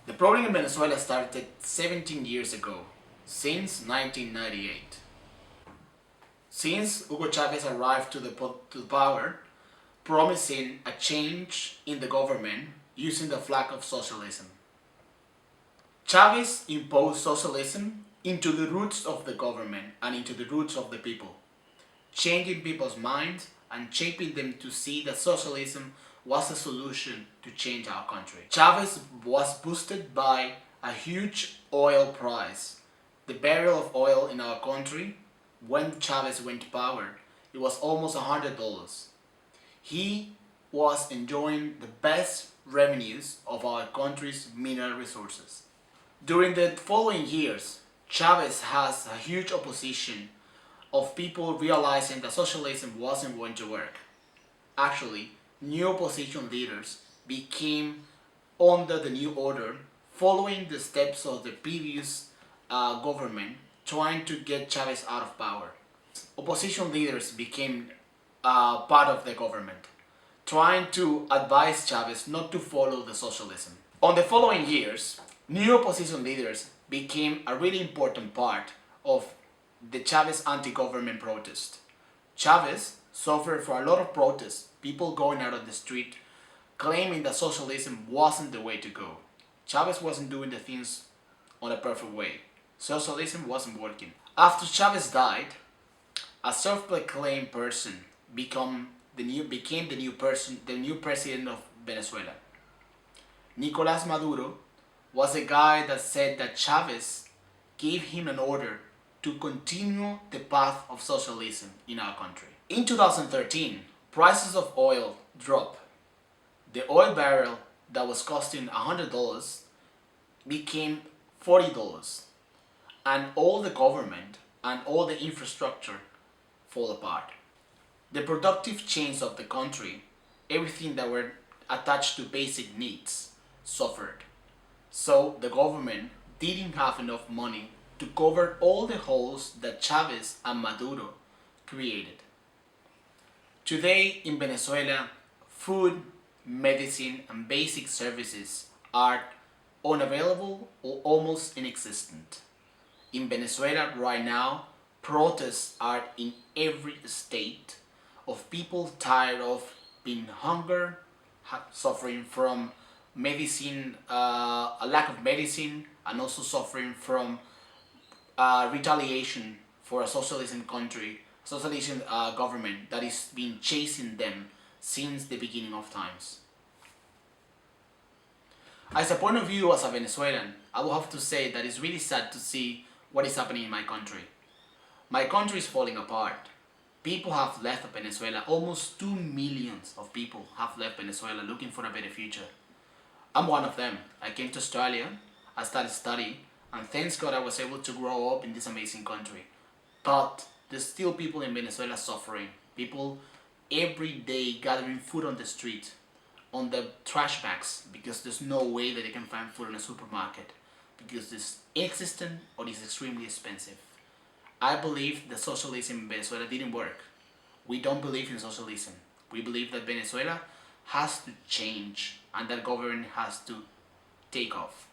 The problem in Venezuela started 17 years ago, since 1998. Since Hugo Chavez arrived to the power, promising a change in the government using the flag of socialism. Chavez imposed socialism into the roots of the government and into the roots of the people, changing people's minds and shaping them to see that socialism was a solution to change our country. Chavez was boosted by a huge oil price. The barrel of oil in our country, when Chavez went to power, it was almost $100. He was enjoying the best revenues of our country's mineral resources. During the following years, Chavez has a huge opposition of people realizing that socialism wasn't going to work. Actually, new opposition leaders became under the new order, following the steps of the previous government trying to get Chavez out of power. Opposition leaders became part of the government, trying to advise Chavez not to follow the socialism. On the following years, new opposition leaders became a really important part of the Chavez anti-government protest. Chavez suffered for a lot of protests, people going out on the street claiming that socialism wasn't the way to go. Chavez wasn't doing the things on a perfect way. Socialism wasn't working. After Chavez died, a self-proclaimed person became the new president of Venezuela. Nicolás Maduro was a guy that said that Chavez gave him an order to continue the path of socialism in our country. In 2013, prices of oil dropped. The oil barrel that was costing $100 became $40, and all the government and all the infrastructure fall apart. The productive chains of the country, everything that were attached to basic needs, suffered. So the government didn't have enough money to cover all the holes that Chavez and Maduro created. Today in Venezuela, food, medicine and basic services are unavailable or almost inexistent. In Venezuela right now, protests are in every state of people tired of being hunger, suffering from medicine, a lack of medicine, and also suffering from retaliation for a socialism country, socialism government that is been chasing them since the beginning of times. As a point of view as a Venezuelan, I will have to say that it's really sad to see what is happening in my country. My country is falling apart. People have left Venezuela. Almost 2 million of people have left Venezuela looking for a better future. I'm one of them. I came to Australia, I started studying, and thanks God I was able to grow up in this amazing country. But there's still people in Venezuela suffering. People every day gathering food on the street, on the trash bags, because there's no way that they can find food in a supermarket, because it's inexistent or it's extremely expensive. I believe that socialism in Venezuela didn't work. We don't believe in socialism. We believe that Venezuela has to change and that government has to take off.